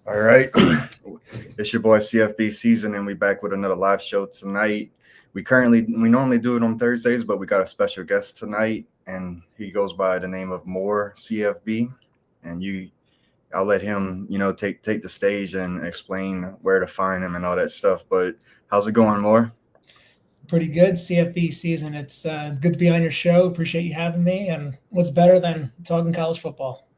All right. It's your boy CFB season, and we back with another live show tonight. We normally do it on Thursdays, but we got a special guest tonight, and he goes by the name of Moore CFB. And I'll let him, take the stage and explain where to find him and all that stuff. But how's it going, Moore? Pretty good CFB season. It's good to be on your show. Appreciate you having me. And what's better than talking college football?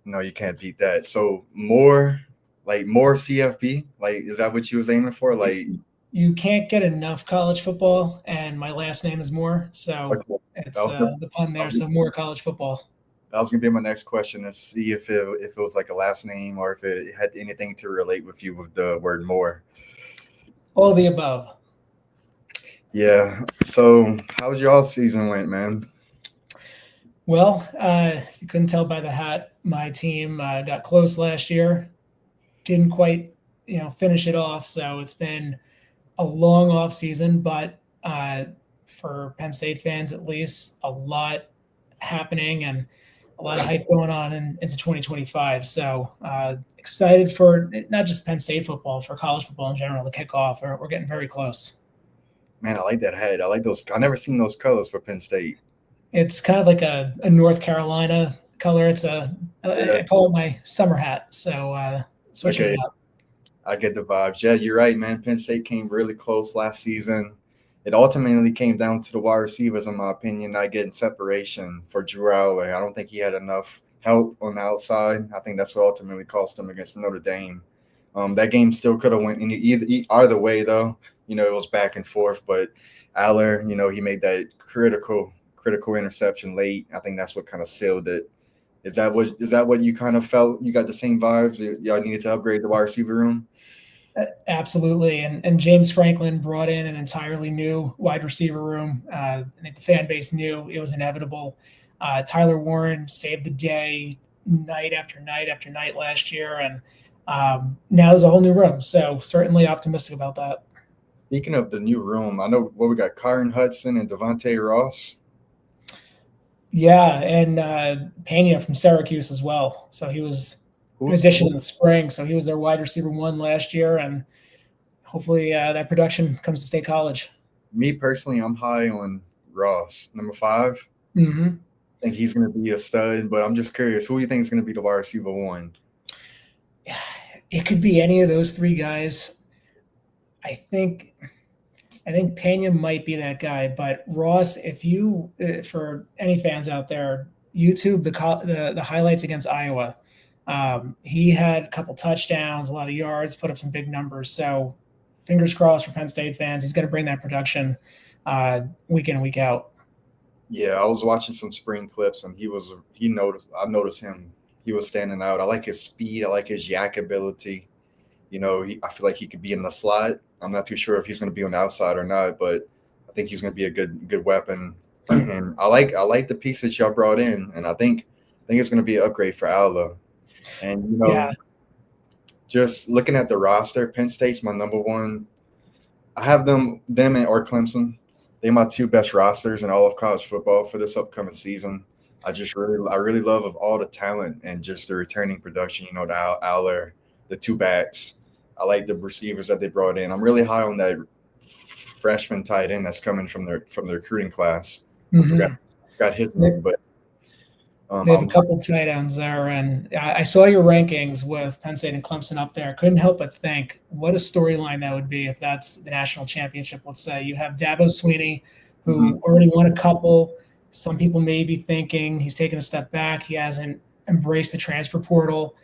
No, you can't beat that. So more CFB, like is that what you was aiming for? Like, You can't get enough college football, and my last name is Moore, so okay, that it's was gonna, the pun that there. was So more college football, That was gonna be my next question to see if it was like a last name or if it had anything to relate with you with the word more. all the above. Yeah. So how's your off season went, man? Well, if you couldn't tell by the hat, my team got close last year. Didn't quite, finish it off. So it's been a long off season, but for Penn State fans at least, a lot happening and a lot of hype going on into 2025. So excited for not just Penn State football, for college football in general to kick off. We're getting very close. Man, I like that head. I like those. I never seen those colors for Penn State. It's kind of like a North Carolina color. Yeah. I call it my summer hat. So switching Okay. it up. I get the vibes. Yeah, you're right, man. Penn State came really close last season. It ultimately came down to the wide receivers, in my opinion, not getting separation for Drew Aller. I don't think he had enough help on the outside. I think that's what ultimately cost him against Notre Dame. That game still could have went either way, though. It was back and forth, but Aller, he made that critical interception late. I think that's what kind of sealed it. Is that what you kind of felt? You got the same vibes. Y'all needed to upgrade the wide receiver room. Absolutely. And James Franklin brought in an entirely new wide receiver room. I think the fan base knew it was inevitable. Tyler Warren saved the day night after night after night last year. And now there's a whole new room. So certainly optimistic about that. Speaking of the new room, I know what we got: Kyron Hudson and Devontae Ross. Yeah. And Pena from Syracuse as well. So he was an Who's addition who, in the spring. So he was their wide receiver one last year. And hopefully that production comes to State College. Me personally, I'm high on Ross, number 5. Mm-hmm. I think he's going to be a stud, but I'm just curious, who do you think is going to be the wide receiver one? It could be any of those three guys. I think I think Pena might be that guy, but Ross, if you for any fans out there, YouTube the highlights against Iowa. He had a couple touchdowns, a lot of yards, put up some big numbers. So fingers crossed for Penn State fans. He's going to bring that production week in and week out. Yeah, I was watching some spring clips, and I noticed him. He was standing out. I like his speed. I like his yak ability. I feel like he could be in the slot. I'm not too sure if he's going to be on the outside or not, but I think he's going to be a good weapon. And I like the pieces y'all brought in, and I think it's going to be an upgrade for Allo. And Yeah, just looking at the roster, Penn State's my number one. I have them and or Clemson. They're my two best rosters in all of college football for this upcoming season. I really love of all the talent and just the returning production. The Aller, the two backs. I like the receivers that they brought in. I'm really high on that freshman tight end that's coming from the recruiting class. I hmm forgot his they, name, but they have a I'm couple tight ends there, and I saw your rankings with Penn State and Clemson up there. Couldn't help but think what a storyline that would be if that's the national championship. Let's say you have Dabo Sweeney, mhm, who already won a couple. Some people may be thinking he's taken a step back. He hasn't embraced the transfer portal.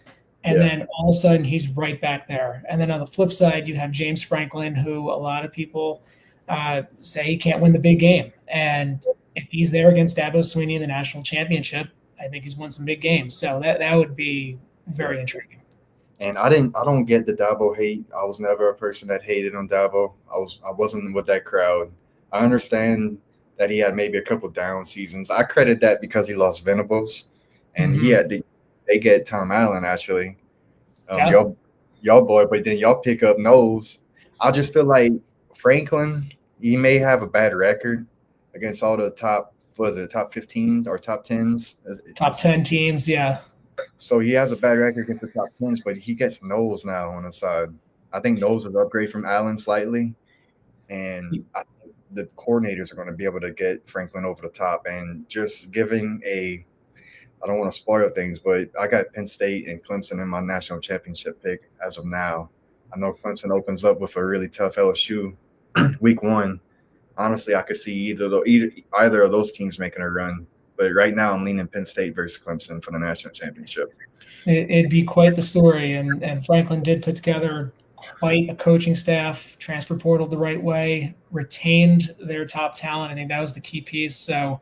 And yeah. then all of a sudden he's right back there. And then on the flip side, you have James Franklin, who a lot of people say he can't win the big game. And if he's there against Dabo Sweeney in the national championship, I think he's won some big games. So that would be Yeah. very intriguing. And I don't get the Dabo hate. I was never a person that hated on Dabo. I wasn't with that crowd. I understand that he had maybe a couple down seasons. I credit that because he lost Venables, and Mm-hmm. they get Tom Allen actually. Yeah. Y'all boy, but then y'all pick up Knowles. I just feel like Franklin, he may have a bad record against all the top, was it top 15 or top 10s? Top 10 teams. Yeah. So he has a bad record against the top tens, but he gets Knowles now on the side. I think Knowles is upgrade from Allen slightly, and I think the coordinators are going to be able to get Franklin over the top and just giving a. I don't want to spoil things, but I got Penn State and Clemson in my national championship pick as of now. I know Clemson opens up with a really tough LSU week one. Honestly, I could see either of those teams making a run. But right now, I'm leaning Penn State versus Clemson for the national championship. It'd be quite the story. And Franklin did put together quite a coaching staff, transfer portal the right way, retained their top talent. I think that was the key piece. So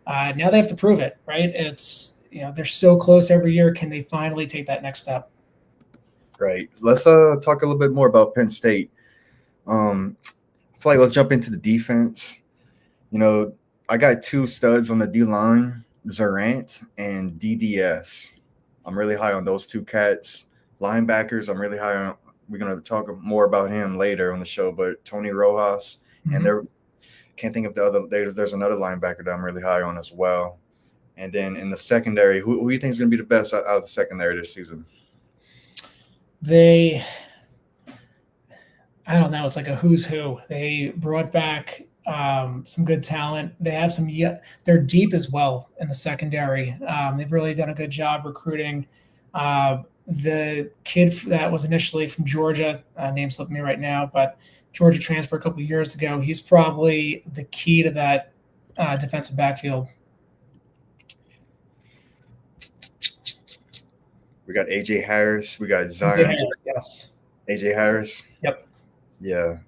now they have to prove it, right? It's, they're so close every year. Can they finally take that next step? Right. Let's talk a little bit more about Penn State. I feel like let's jump into the defense. I got two studs on the D line, Zarant and DDS. I'm really high on those two cats. Linebackers, I'm really high on. We're gonna talk more about him later on the show, but Tony Rojas and there can't think of the other. There's another linebacker that I'm really high on as well. And then in the secondary, who do you think is gonna be the best out of the secondary this season? I don't know. It's like a who's who. They brought back some good talent. They have they're deep as well in the secondary. They've really done a good job recruiting. The kid that was initially from Georgia, name slipping me right now, but Georgia transferred a couple of years ago. He's probably the key to that defensive backfield. We got AJ Harris. We got Zion. Yes. AJ Harris. Yep. Yeah,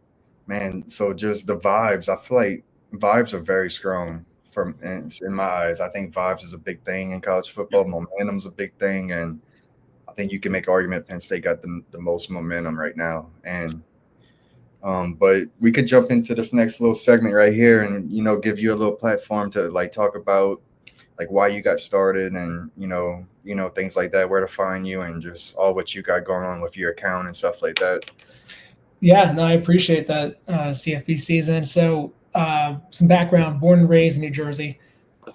man. So just the vibes. I feel like vibes are very strong in my eyes. I think vibes is a big thing in college football. Momentum's a big thing, and I think you can make an argument Penn State got the most momentum right now. And but we could jump into this next little segment right here, and give you a little platform to talk about why you got started, and things like that, where to find you, and just all what you got going on with your account and stuff like that. Yeah, no, I appreciate that, CFB season. So some background, born and raised in New Jersey,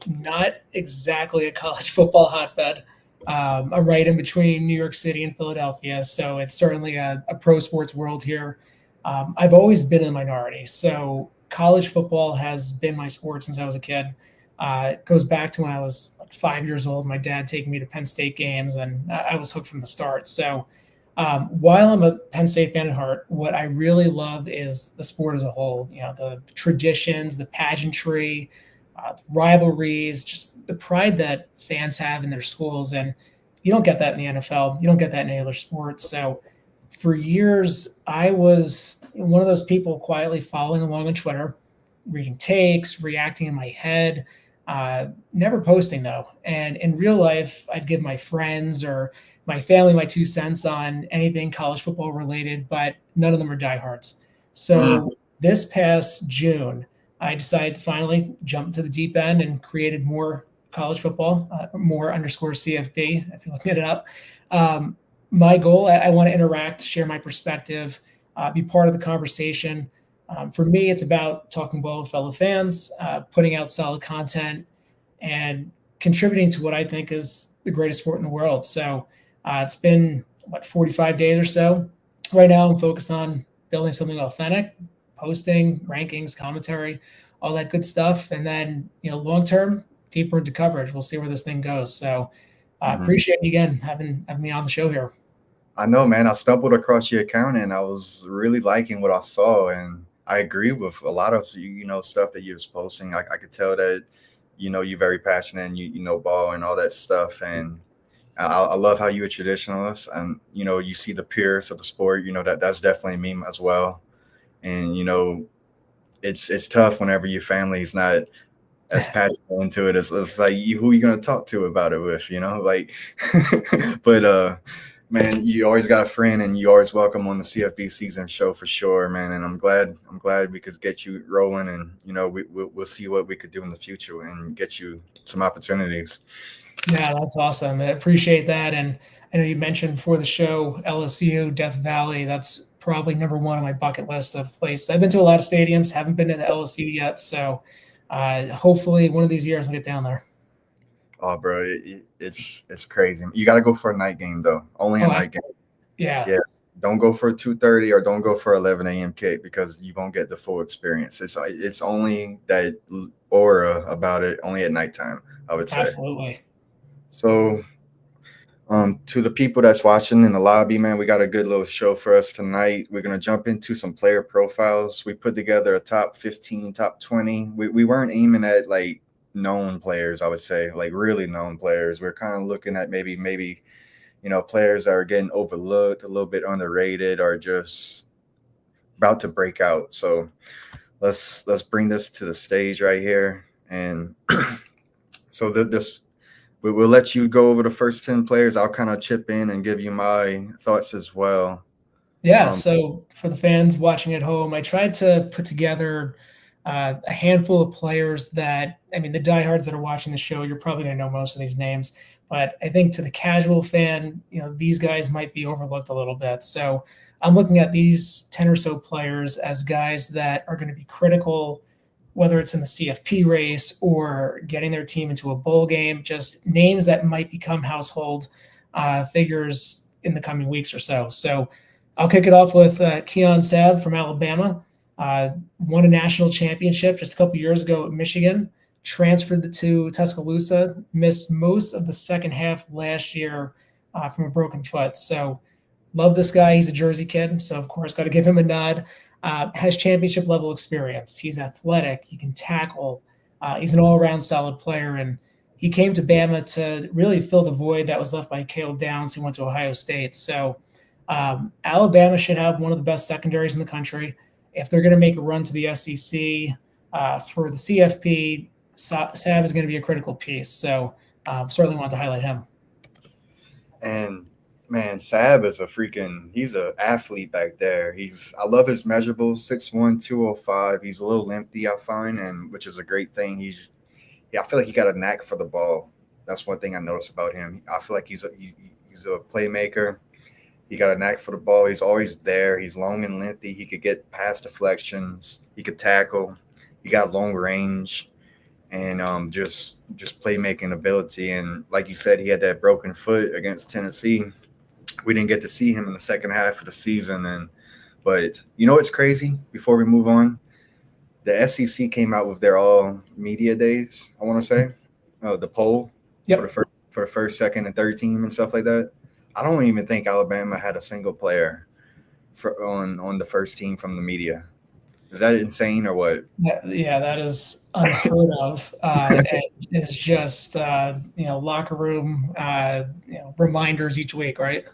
not exactly a college football hotbed. I'm right in between New York City and Philadelphia, so it's certainly a pro sports world here. I've always been in the minority, so college football has been my sport since I was a kid. It goes back to when I was 5 years old, my dad taking me to Penn State games, and I was hooked from the start. So while I'm a Penn State fan at heart, what I really love is the sport as a whole. The traditions, the pageantry, the rivalries, just the pride that fans have in their schools. And you don't get that in the NFL. You don't get that in any other sport. So for years, I was one of those people quietly following along on Twitter, reading takes, reacting in my head, never posting though. And in real life, I'd give my friends or my family my 2 cents on anything college football related, but none of them are diehards. So this past June, I decided to finally jump to the deep end and created More College Football, More _ CFB, if you're looking it up. My goal, I want to interact, share my perspective, be part of the conversation. For me, it's about talking ball with fellow fans, putting out solid content, and contributing to what I think is the greatest sport in the world. So it's been, 45 days or so. Right now, I'm focused on building something authentic, posting, rankings, commentary, all that good stuff. And then, long term, deeper into coverage. We'll see where this thing goes. So appreciate you again having me on the show here. I know, man. I stumbled across your account and I was really liking what I saw. And I agree with a lot of, stuff that you was posting. I could tell that, you're very passionate and you know ball and all that stuff. And I love how you're a traditionalist and, you see the purists of the sport, that's definitely me as well. And, it's tough whenever your family is not as passionate into it. It's like, who are you going to talk to about it with, but, man, you always got a friend and you always welcome on the CFB season show for sure, man. And I'm glad we could get you rolling and, we'll see what we could do in the future and get you some opportunities. Yeah, that's awesome. I appreciate that. And I know you mentioned before the show, LSU, Death Valley. That's probably number one on my bucket list of places. I've been to a lot of stadiums, haven't been to the LSU yet. So hopefully one of these years I'll get down there. Oh, bro, it's crazy. You got to go for a night game though. Only a Oh, night game. yeah, Yes. Don't go for 2:30 or don't go for 11 a.m. kick because you won't get the full experience. It's only that aura about it only at nighttime, I would say. absolutely. So, to the people that's watching in the lobby, man, we got a good little show for us tonight. We're gonna jump into some player profiles. We put together a top 15, top 20. We weren't aiming at like known players, I would say, like really known players. We're kind of looking at maybe players that are getting overlooked, a little bit underrated, or just about to break out. So let's bring this to the stage right here, and so this we'll let you go over the first 10 players. I'll kind of chip in and give you my thoughts as well. Yeah, Um, so for the fans watching at home, I tried to put together a handful of players that, I mean, the diehards that are watching the show, you're probably going to know most of these names, but I think to the casual fan, these guys might be overlooked a little bit. So I'm looking at these 10 or so players as guys that are going to be critical, whether it's in the CFP race or getting their team into a bowl game, just names that might become household figures in the coming weeks or so. So I'll kick it off with Keon Sabb from Alabama. Won a national championship just a couple years ago at Michigan. Transferred to Tuscaloosa. Missed most of the second half last year from a broken foot. So love this guy. He's a Jersey kid, so of course got to give him a nod. Has championship level experience. He's athletic. He can tackle. He's an all around solid player, and he came to Bama to really fill the void that was left by Caleb Downs, who went to Ohio State. So Alabama should have one of the best secondaries in the country. If they're going to make a run to the SEC for the CFP, Sabb is going to be a critical piece. So certainly want to highlight him. and man, Sab is he's an athlete back there. I love his measurables, 6'1", 205. He's a little lengthy, I find, and which is a great thing. I feel like he got a knack for the ball. That's one thing I noticed about him. I feel like he's a playmaker. He got a knack for the ball. He's always there. He's long and lengthy. He could get past deflections. He could tackle. He got long range and just playmaking ability. And like you said, he had that broken foot against Tennessee. We didn't get to see him in the second half of the season. But you know what's crazy? Before we move on, the SEC came out with their all media days. I want to say the poll Yep. for the first, second, and third team and stuff like that. I don't even think Alabama had a single player on the first team from the media. Is that insane or what? That is unheard of. It's just locker room reminders each week, right?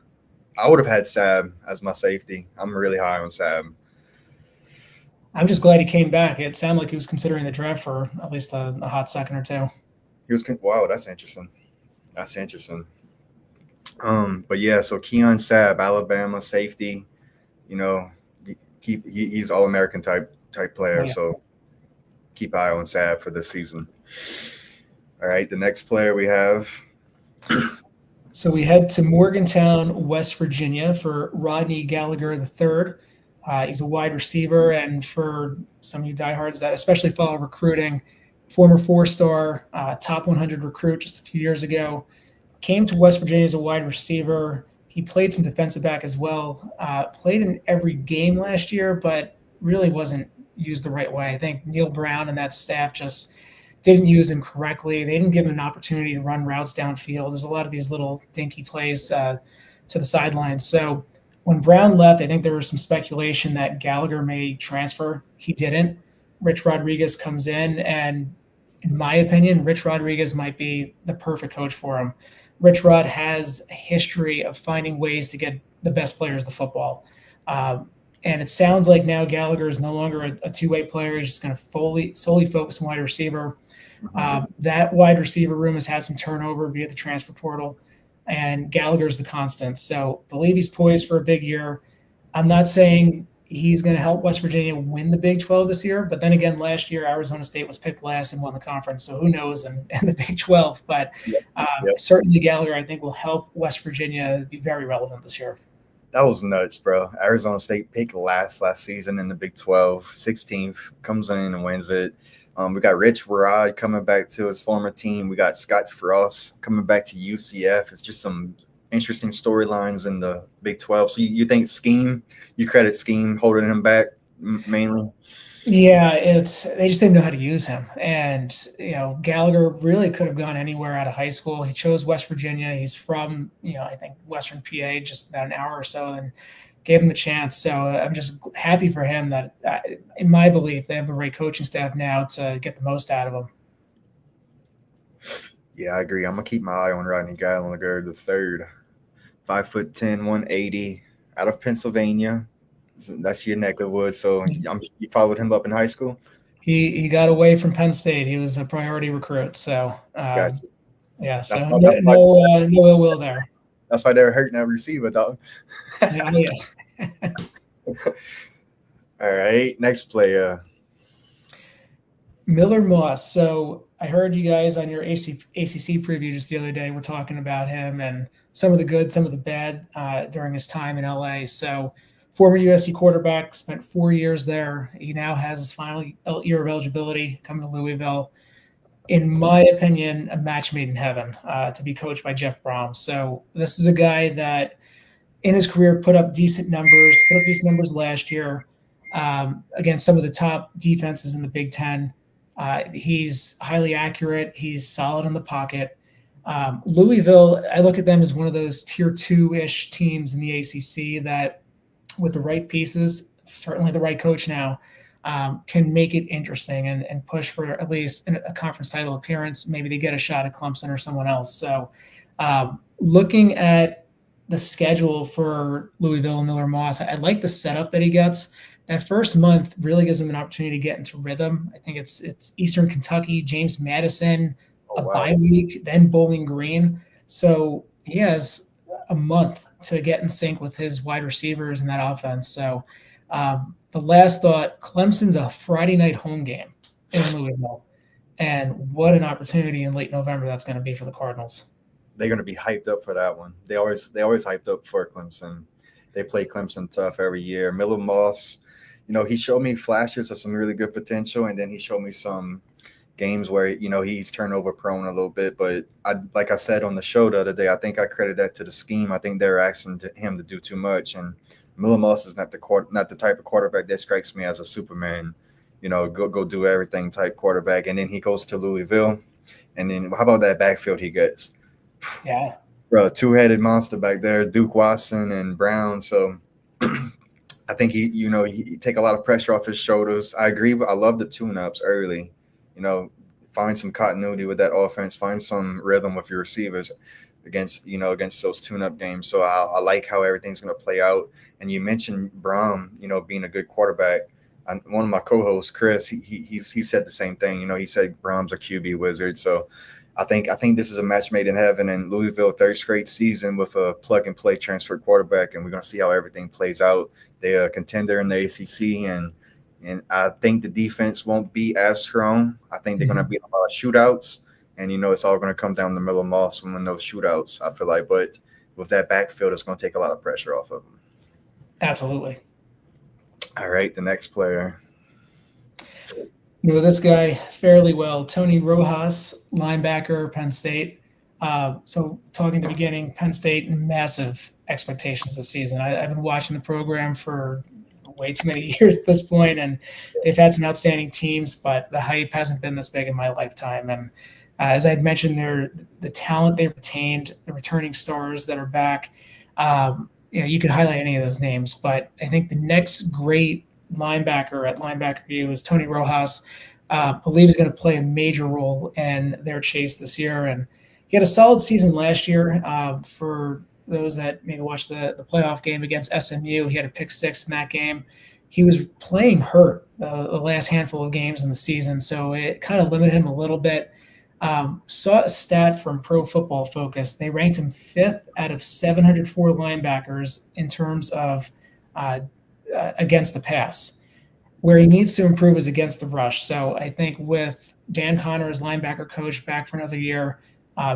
I would have had Sab as my safety. I'm really high on Sab. I'm just glad he came back. It sounded like he was considering the draft for at least a hot second or two. Wow, that's interesting. That's interesting. But yeah, so Keon Sabb, Alabama safety. He's all American type player. Oh, yeah. So keep eye on Sabb for this season. All right, the next player we have. So we head to Morgantown, West Virginia for Rodney Gallagher III. He's a wide receiver, and for some of you diehards that especially follow recruiting, former four-star, top 100 recruit just a few years ago. Came to West Virginia as a wide receiver. He played some defensive back as well. Played in every game last year, but really wasn't used the right way. I think Neil Brown and that staff just didn't use him correctly. They didn't give him an opportunity to run routes downfield. There's a lot of these little dinky plays to the sidelines. So when Brown left, I think there was some speculation that Gallagher may transfer. He didn't. Rich Rodriguez comes in, and in my opinion, Rich Rodriguez might be the perfect coach for him. Rich Rod has a history of finding ways to get the best players the football. And it sounds like now Gallagher is no longer a two-way player. He's just going to solely focus on wide receiver. That wide receiver room has had some turnover via the transfer portal, and Gallagher's the constant. So believe he's poised for a big year. I'm not saying he's going to help West Virginia win the Big 12 this year, but then again, last year Arizona State was picked last and won the conference, so who knows in the Big 12. But certainly Gallagher, I think, will help West Virginia be very relevant this year. That was nuts, bro. Arizona State picked last season in the Big 12, 16th, comes in and wins it. We got Rich Rod coming back to his former team. We got Scott Frost coming back to UCF. It's just some interesting storylines in the Big 12. So you think you credit scheme holding him back mainly? Yeah, they just didn't know how to use him. And, Gallagher really could have gone anywhere out of high school. He chose West Virginia. He's from, I think Western PA, just about an hour or so, and gave him a chance. So I'm just happy for him that, in my belief, they have the right coaching staff now to get the most out of him. Yeah, I agree. I'm gonna keep my eye on Rodney Gallagher the third, 5'10", 180, out of Pennsylvania. That's your neck of the woods. So you followed him up in high school. He got away from Penn State. He was a priority recruit. So Gotcha. yeah, so no ill will there. That's why they're hurting that receiver, dog. Yeah. All right, next player. Miller Moss. So I heard you guys on your ACC preview just the other day were talking about him and some of the good, some of the bad during his time in LA. So former USC quarterback, spent 4 years there. He now has his final year of eligibility coming to Louisville. In my opinion, a match made in heaven to be coached by Jeff Brom. So this is a guy that in his career put up decent numbers last year against some of the top defenses in the Big Ten. He's highly accurate. He's solid in the pocket. Louisville, I look at them as one of those tier 2-ish teams in the ACC that, with the right pieces, certainly the right coach now, can make it interesting and push for at least a conference title appearance. Maybe they get a shot at Clemson or someone else. So looking at the schedule for Louisville and Miller Moss, I like the setup that he gets. That first month really gives him an opportunity to get into rhythm. I think it's Eastern Kentucky, James Madison, bye week, then Bowling Green. So he has a month to get in sync with his wide receivers in that offense. So the last thought, Clemson's a Friday night home game in Louisville. And what an opportunity in late November that's going to be for the Cardinals. They're going to be hyped up for that one. They always hyped up for Clemson. They play Clemson tough every year. Miller Moss, he showed me flashes of some really good potential, and then he showed me some games where, he's turnover prone a little bit. But like I said on the show the other day, I think I credit that to the scheme. I think they're asking him to do too much. And Miller Moss is not the type of quarterback that strikes me as a Superman, go do everything type quarterback. And then he goes to Louisville. And then how about that backfield he gets? Yeah. Bro, two-headed monster back there, Duke Watson and Brown. So I think he take a lot of pressure off his shoulders. I agree. I love the tune-ups early. Find some continuity with that offense. Find some rhythm with your receivers against those tune-up games. So I like how everything's going to play out. And you mentioned Brom, being a good quarterback. One of my co-hosts, Chris, he said the same thing. He said Brom's a QB wizard. So I think this is a match made in heaven, and Louisville third straight season with a plug-and-play transfer quarterback, and we're going to see how everything plays out. They're a contender in the ACC, and I think the defense won't be as strong. I think they're going to be a lot of shootouts, and it's all going to come down to Miller Moss and win those shootouts, I feel like. But with that backfield, it's going to take a lot of pressure off of them. Absolutely. All right, the next player. This guy fairly well, Tony Rojas, linebacker, Penn State. So talking at the beginning, Penn State, massive expectations this season. I've been watching the program for way too many years at this point, and they've had some outstanding teams, but the hype hasn't been this big in my lifetime. And as I had mentioned, the talent they've retained, the returning stars that are back, you could highlight any of those names, but I think the next great linebacker at Linebacker View is Tony Rojas. Believe is going to play a major role in their chase this year. And he had a solid season last year. For those that maybe watched the playoff game against SMU, he had a pick 6 in that game. He was playing hurt the last handful of games in the season, so it kind of limited him a little bit. Saw a stat from Pro Football Focus. They ranked him 5th out of 704 linebackers in terms of against the pass. Where he needs to improve is against the rush. So I think with Dan Connor as linebacker coach back for another year,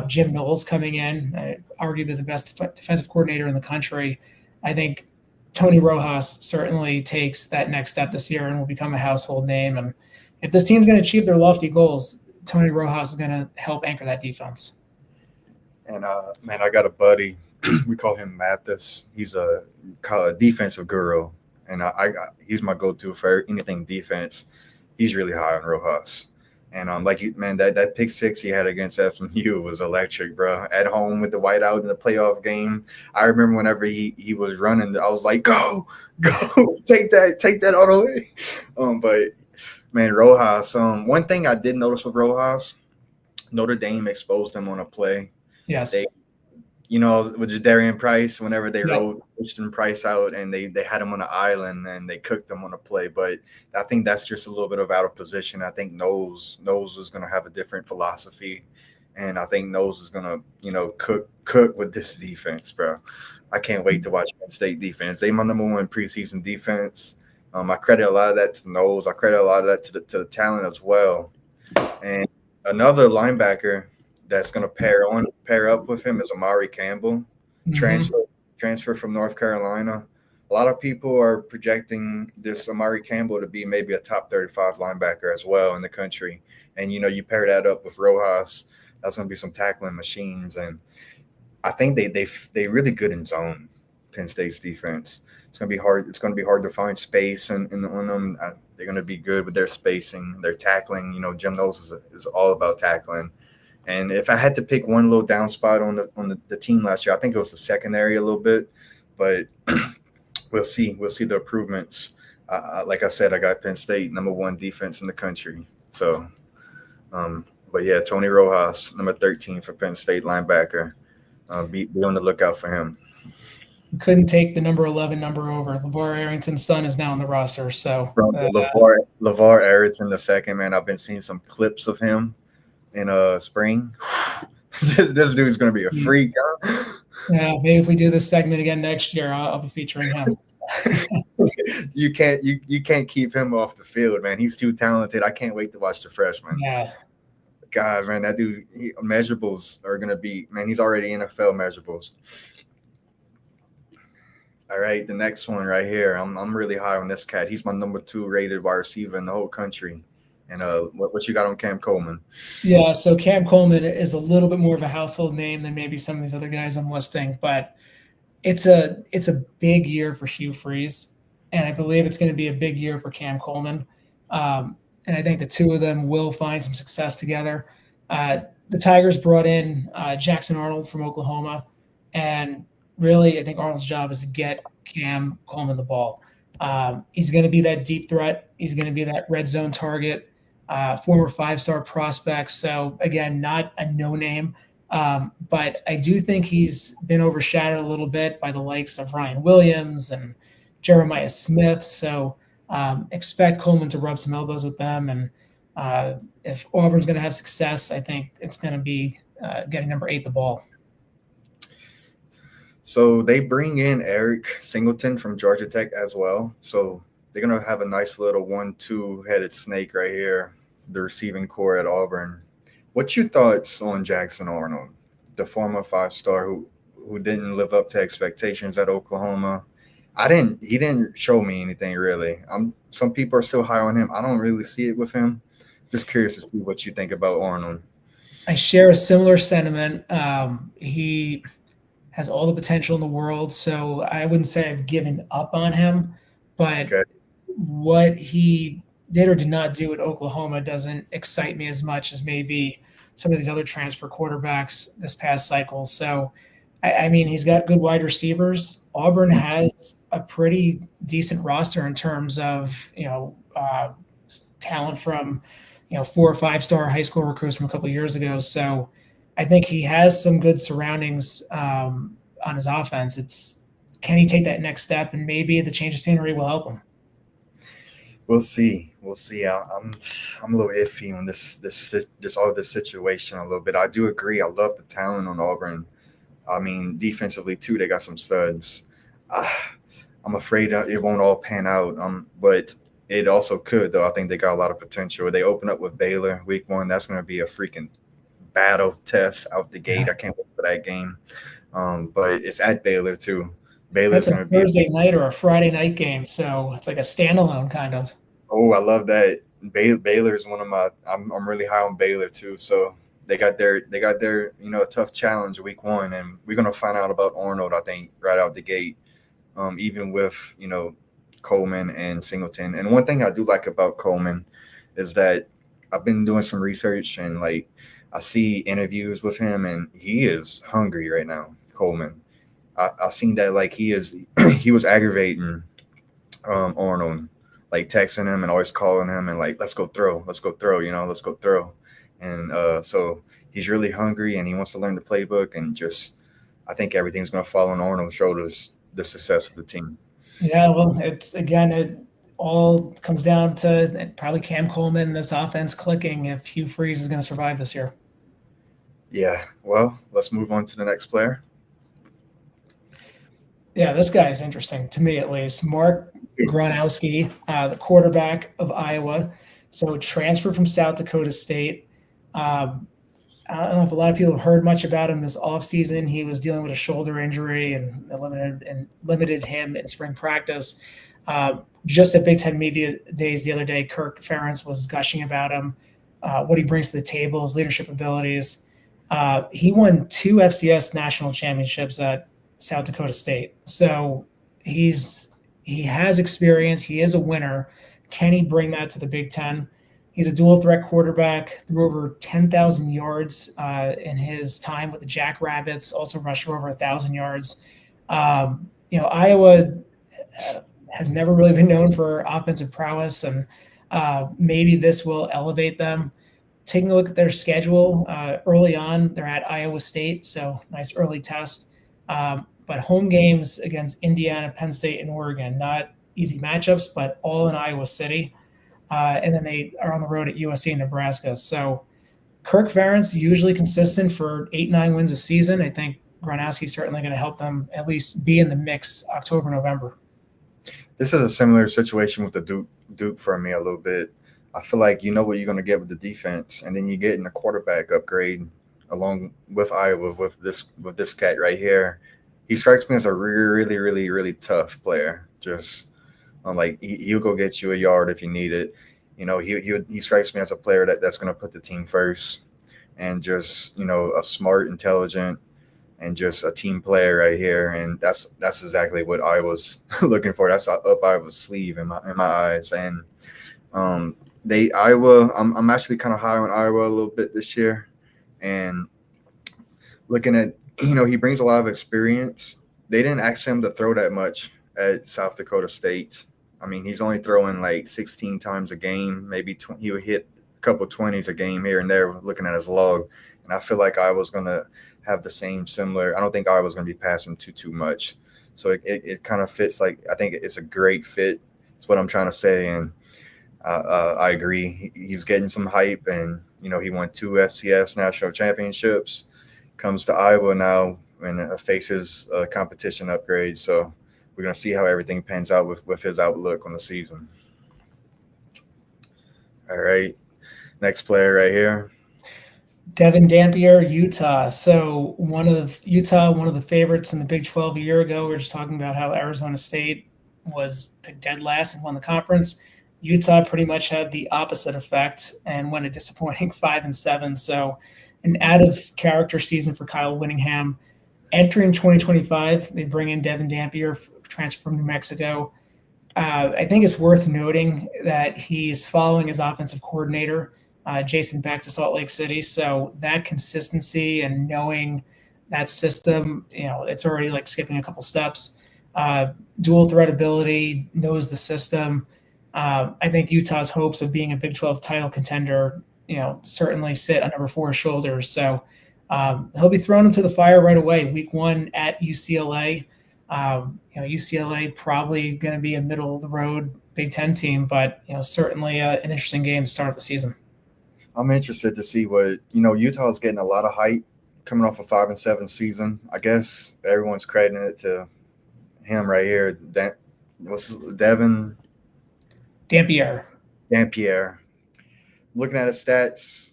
Jim Knowles coming in, arguably the best defensive coordinator in the country, I think Tony Rojas certainly takes that next step this year and will become a household name. And if this team's going to achieve their lofty goals, Tony Rojas is going to help anchor that defense. And man, I got a buddy. We call him Mathis. He's a defensive guru, and he's my go-to for anything defense. He's really high on Rojas. And like you, man, that pick six he had against FMU was electric, bro. At home with the whiteout in the playoff game, I remember whenever he was running, I was like, go, take that all the way. But man, Rojas. One thing I did notice with Rojas, Notre Dame exposed him on a play. Yes. They, with Jadarian Price, whenever they wrote Christian Price out and they had him on an island and they cooked him on a play. But I think that's just a little bit of out of position. I think Knowles is going to have a different philosophy. And I think Knowles is going to, cook with this defense, bro. I can't wait to watch Penn State defense. They're my number one preseason defense. I credit a lot of that to Knowles. I credit a lot of that to the talent as well. And another linebacker that's going to pair up with him is Amari Campbell, transfer from North Carolina. A lot of people are projecting this Amari Campbell to be maybe a top 35 linebacker as well in the country. And, you pair that up with Rojas, that's going to be some tackling machines. And I think they really good in zone, Penn State's defense. It's going to be hard. It's going to be hard to find space on them. They're going to be good with their spacing, their tackling. Jim Knowles is all about tackling. And if I had to pick one little down spot on the team last year, I think it was the secondary a little bit, but we'll see. We'll see the improvements. Like I said, I got Penn State number one defense in the country. So, but yeah, Tony Rojas, number 13 for Penn State linebacker. Be on the lookout for him. Couldn't take the number 11 number over. LeVar Arrington's son is now on the roster. So LeVar Arrington the second, man. I've been seeing some clips of him in spring. This dude's gonna be a freak. Yeah, maybe if we do this segment again next year, I'll be featuring him. You can't keep him off the field, man. He's too talented. I can't wait to watch the freshman. Yeah. God, man, that dude, measurables are gonna be, man. He's already NFL measurables. All right, the next one right here. I'm really high on this cat. He's my number 2 rated wide receiver in the whole country. And what you got on Cam Coleman? Yeah, so Cam Coleman is a little bit more of a household name than maybe some of these other guys I'm listing, but it's a big year for Hugh Freeze, and I believe it's going to be a big year for Cam Coleman. And I think the two of them will find some success together. The Tigers brought in Jackson Arnold from Oklahoma, and really I think Arnold's job is to get Cam Coleman the ball. He's going to be that deep threat. He's going to be that red zone target. Former 5-star prospect. So again, not a no-name, but I do think he's been overshadowed a little bit by the likes of Ryan Williams and Jeremiah Smith. So expect Coleman to rub some elbows with them. And if Auburn's going to have success, I think it's going to be getting number 8 the ball. So they bring in Eric Singleton from Georgia Tech as well. So they're going to have a nice little 1-2-headed snake right here, the receiving core at Auburn. What's your thoughts on Jackson Arnold, the former 5-star who didn't live up to expectations at Oklahoma? He didn't show me anything really. Some people are still high on him. I don't really see it with him. Just curious to see what you think about Arnold. I share a similar sentiment. He has all the potential in the world, so I wouldn't say I've given up on him, but what he did or did not do at Oklahoma doesn't excite me as much as maybe some of these other transfer quarterbacks this past cycle. So, I mean, he's got good wide receivers. Auburn has a pretty decent roster in terms of, talent from, 4 or 5-star high school recruits from a couple of years ago. So I think he has some good surroundings on his offense. Can he take that next step, and maybe the change of scenery will help him? We'll see. I'm a little iffy on this situation a little bit. I do agree. I love the talent on Auburn. I mean, defensively too, they got some studs. I'm afraid it won't all pan out. But it also could, though. I think they got a lot of potential. They open up with Baylor week 1. That's going to be a freaking battle test out the gate. I can't wait for that game. But it's at Baylor too. Baylor's That's a Thursday night or a Friday night game, so it's like a standalone kind of. Oh, I love that. Baylor's one of my. I'm really high on Baylor too. So they got their a tough challenge week one, and we're gonna find out about Arnold. I think right out the gate. Even with Coleman and Singleton. And one thing I do like about Coleman is that I've been doing some research and like I see interviews with him, and he is hungry right now. Coleman, I seen that like he was aggravating Arnold, like texting him and always calling him and like let's go throw, let's go throw, and so he's really hungry and he wants to learn the playbook and just I think everything's going to fall on Arnold's shoulders, the success of the team. Yeah, well, it all comes down to probably Cam Coleman and this offense clicking if Hugh Freeze is going to survive this year. Yeah, well, let's move on to the next player. Yeah, this guy is interesting to me at least. Mark Gronowski, the quarterback of Iowa. So transferred from South Dakota State. I don't know if a lot of people have heard much about him this offseason. He was dealing with a shoulder injury and limited him in spring practice. Just at Big Ten Media Days the other day, Kirk Ferentz was gushing about him, what he brings to the table, his leadership abilities. He won 2 FCS national championships at South Dakota State. So he has experience. He is a winner. Can he bring that to the Big Ten? He's a dual threat quarterback, threw over 10,000 yards in his time with the Jackrabbits, also rushed for over 1,000 yards. Iowa has never really been known for offensive prowess, and maybe this will elevate them. Taking a look at their schedule, early on, they're at Iowa State, so nice early test. But home games against Indiana, Penn State, and Oregon, not easy matchups, but all in Iowa City. And then they are on the road at USC and Nebraska. So Kirk Ferentz usually consistent for 8-9 wins a season. I think Gronowski's certainly going to help them at least be in the mix October, November. This is a similar situation with the Duke for me a little bit. I feel like you know what you're going to get with the defense, and then you get in a quarterback upgrade along with Iowa with this cat right here. He strikes me as a really, really, really tough player. Just like he'll go get you a yard if you need it. He strikes me as a player that's going to put the team first and just a smart, intelligent, and just a team player right here. And that's exactly what I was looking for. That's up Iowa's sleeve in my eyes. And Iowa. I'm actually kind of high on Iowa a little bit this year, and looking at he brings a lot of experience. They didn't ask him to throw that much at South Dakota State. I mean, he's only throwing like 16 times a game. Maybe he would hit a couple 20s a game here and there looking at his log. And I feel like I was going to have the similar. I don't think I was going to be passing too much. So it kind of fits. Like, I think it's a great fit. That's what I'm trying to say. And I agree. He's getting some hype, and, he won 2 FCS national championships, comes to Iowa now and faces a competition upgrade. So we're going to see how everything pans out with his outlook on the season. All right. Next player right here. Devin Dampier, Utah. So one of the favorites in the Big 12 a year ago. We were just talking about how Arizona State was picked dead last and won the conference. Utah pretty much had the opposite effect and went a disappointing 5-7. So an out-of-character season for Kyle Whittingham. Entering 2025, they bring in Devin Dampier, transfer from New Mexico. I think it's worth noting that he's following his offensive coordinator, Jason Beck, to Salt Lake City. So that consistency and knowing that system, it's already like skipping a couple steps. Dual threat ability, knows the system. I think Utah's hopes of being a Big 12 title contender, certainly sit on number 4's shoulders. So he'll be thrown into the fire right away. Week 1 at UCLA. UCLA probably going to be a middle of the road Big Ten team, but certainly an interesting game to start the season. I'm interested to see what Utah's getting a lot of hype coming off a 5-7 season. I guess everyone's crediting it to him right here. Devin Dampier. Looking at his stats,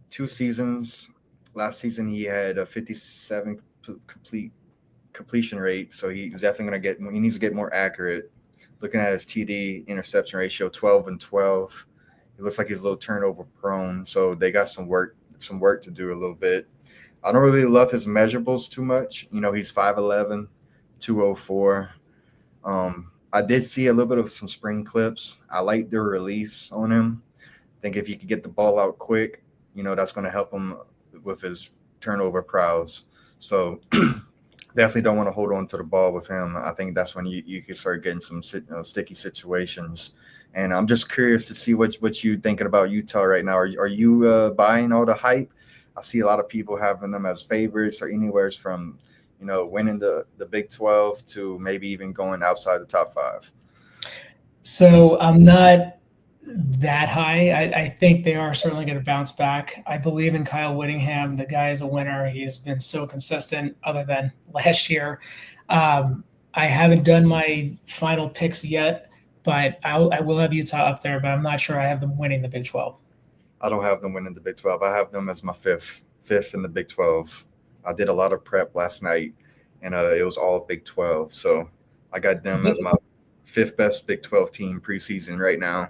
2 seasons. Last season he had a 57 completion rate, so he's definitely going to he needs to get more accurate. Looking at his TD interception ratio, 12-12. looks like he's a little turnover prone. So they got some work to do a little bit. I don't really love his measurables too much. He's 5'11", 204. I did see a little bit of some spring clips. I like the release on him. I think if he could get the ball out quick, that's going to help him with his turnover prowess. So definitely don't want to hold on to the ball with him. I think that's when you can start getting some sticky situations. And I'm just curious to see what you thinking about Utah right now. Are you buying all the hype? I see a lot of people having them as favorites or anywhere from, winning the Big 12 to maybe even going outside the top 5. So I'm not that high. I think they are certainly going to bounce back. I believe in Kyle Whittingham. The guy is a winner. He's been so consistent other than last year. I haven't done my final picks yet, but I will have Utah up there, but I'm not sure I have them winning the Big 12. I don't have them winning the Big 12. I have them as my fifth in the Big 12. I did a lot of prep last night, and it was all Big 12. So I got them as my fifth best Big 12 team preseason right now.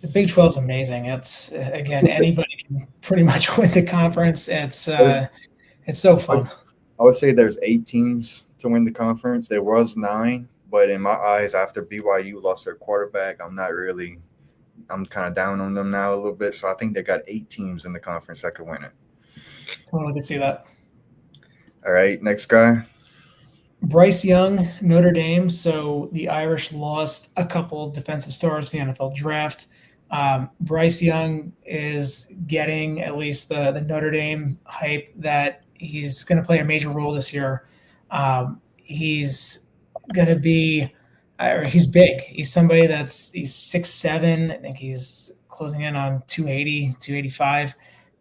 The Big 12 is amazing. It's, again, anybody can pretty much win the conference. It's so fun. I would say there's 8 teams to win the conference. There was 9, but in my eyes, after BYU lost their quarterback, I'm kind of down on them now a little bit. So I think they got 8 teams in the conference that could win it. Totally can see that. All right, next guy. Bryce Young, Notre Dame. So the Irish lost a couple defensive stars in the NFL draft. Bryce Young is getting at least the Notre Dame hype that he's going to play a major role this year. He's going to be he's big. He's somebody he's 6'7". I think he's closing in on 280, 285.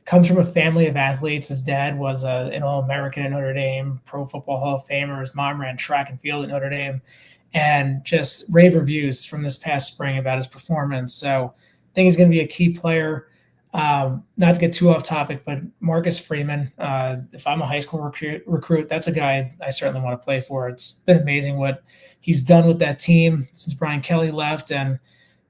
Comes from a family of athletes. His dad was an All-American at Notre Dame, Pro Football Hall of Famer. His mom ran track and field at Notre Dame, and just rave reviews from this past spring about his performance. So I think he's going to be a key player. Not to get too off topic, but Marcus Freeman, if I'm a high school recruit, that's a guy I certainly want to play for. It's been amazing what he's done with that team since Brian Kelly left, and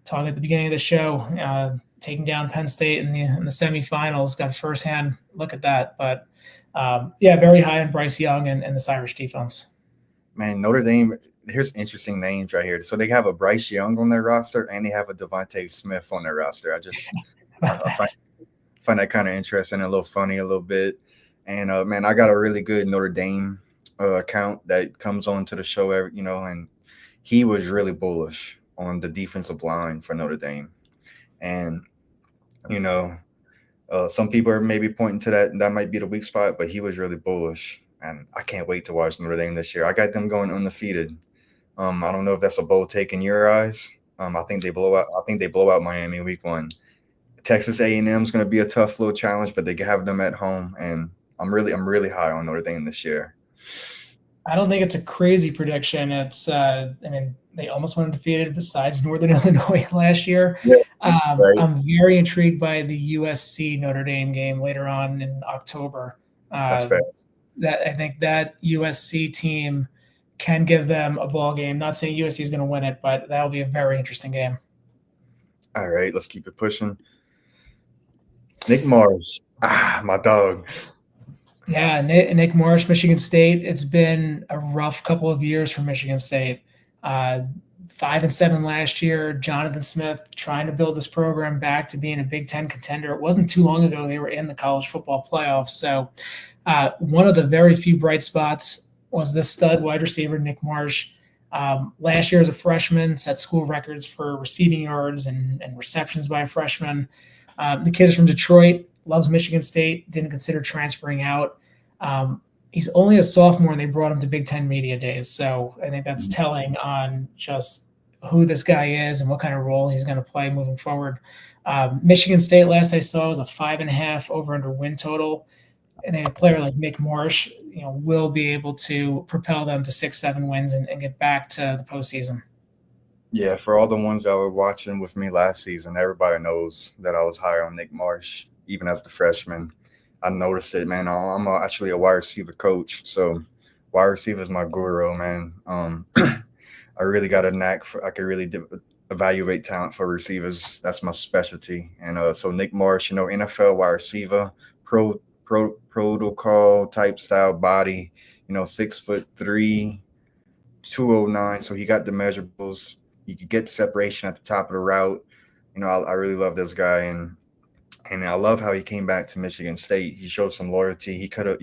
talking at the beginning of the show, taking down Penn State in the semifinals, got a firsthand look at that. But very high on Bryce Young and this Irish defense. Man, Notre Dame, here's interesting names right here. So they have a Bryce Young on their roster, and they have a Devontae Smith on their roster. I find that kind of interesting, a little funny a little bit. And, man, I got a really good Notre Dame account that comes on to the show, and he was really bullish on the defensive line for Notre Dame. And, some people are maybe pointing to that might be the weak spot, but he was really bullish. And I can't wait to watch Notre Dame this year. I got them going undefeated. I don't know if that's a bold take in your eyes. I think they blow out Miami week 1. Texas A&M is going to be a tough little challenge, but they can have them at home. And I'm really high on Notre Dame this year. I don't think it's a crazy prediction. It's, they almost went undefeated besides Northern Illinois last year. Yeah, right. I'm very intrigued by the USC Notre Dame game later on in October. That's fast. I think that USC team can give them a ball game. Not saying USC is going to win it, but that'll be a very interesting game. All right, let's keep it pushing. Nick Marsh, my dog. Yeah, Nick Marsh, Michigan State. It's been a rough couple of years for Michigan State. 5-7 last year. Jonathan Smith trying to build this program back to being a Big Ten contender. It wasn't too long ago they were in the college football playoffs. So one of the very few bright spots was this stud wide receiver, Nick Marsh. Last year as a freshman, set school records for receiving yards and receptions by a freshman. The kid is from Detroit, loves Michigan State, didn't consider transferring out. He's only a sophomore, and they brought him to Big Ten Media Days. So I think that's telling on just who this guy is and what kind of role he's going to play moving forward. Michigan State, last I saw, was a 5.5 over-under win total. And then a player like Nick Marsh, will be able to propel them to 6-7 wins and get back to the postseason. Yeah, for all the ones that were watching with me last season, everybody knows that I was higher on Nick Marsh, even as the freshman. I noticed it, man. I'm actually a wide receiver coach, so wide receiver is my guru, man. I really got a knack for. I could really evaluate talent for receivers. That's my specialty. And so Nick Morris, NFL wide receiver, protocol type style body, 6'3", 209. So he got the measurables. He could get separation at the top of the route. I really love this guy, and I love how he came back to Michigan State. He showed some loyalty. He could have,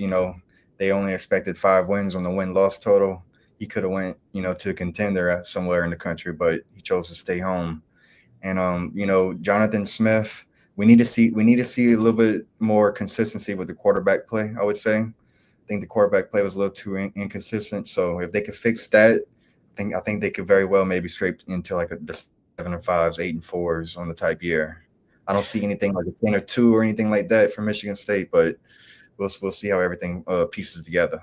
they only expected 5 wins on the win-loss total. He could have went, to a contender somewhere in the country, but he chose to stay home. And Jonathan Smith, we need to see a little bit more consistency with the quarterback play, I would say. I think the quarterback play was a little too inconsistent. So if they could fix that, I think they could very well maybe scrape into like the 7-5s, 8-4s on the type year. I don't see anything like a 10-2 or anything like that for Michigan State, but we'll see how everything pieces together.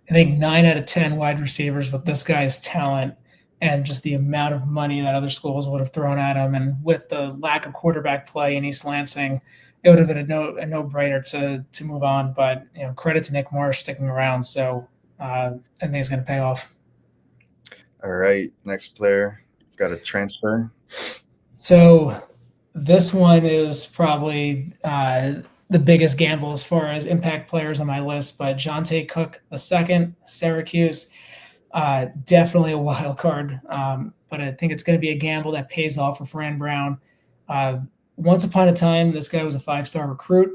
I think 9 out of 10 wide receivers with this guy's talent and just the amount of money that other schools would have thrown at him, and with the lack of quarterback play in East Lansing, it would have been a no-brainer to move on. But credit to Nick Morris sticking around. So I think it's going to pay off. All right, next player, got a transfer. So this one is probably the biggest gamble as far as impact players on my list, but Jonte Cook II, Syracuse, definitely a wild card. But I think it's going to be a gamble that pays off for Fran Brown. Once upon a time, this guy was a 5-star recruit.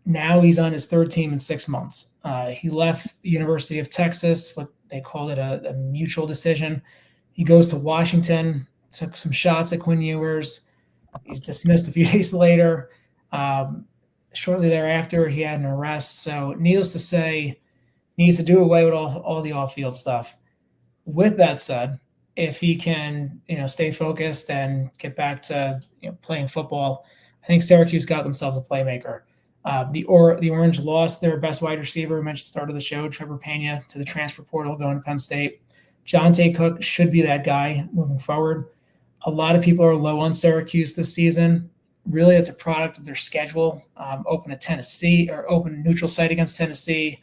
Now he's on his 3rd team in 6 months. He left the University of Texas, what they called it a mutual decision. He goes to Washington, took some shots at Quinn Ewers. He's dismissed a few days later. Shortly thereafter, he had an arrest. So needless to say, needs to do away with all the off-field stuff. With that said, if he can, stay focused and get back to playing football, I think Syracuse got themselves a playmaker. The Orange lost their best wide receiver, I mentioned at the start of the show, Trevor Pena, to the transfer portal going to Penn State. Jonte Cook should be that guy moving forward. A lot of people are low on Syracuse this season. Really, it's a product of their schedule. Open at Tennessee, or open neutral site against Tennessee.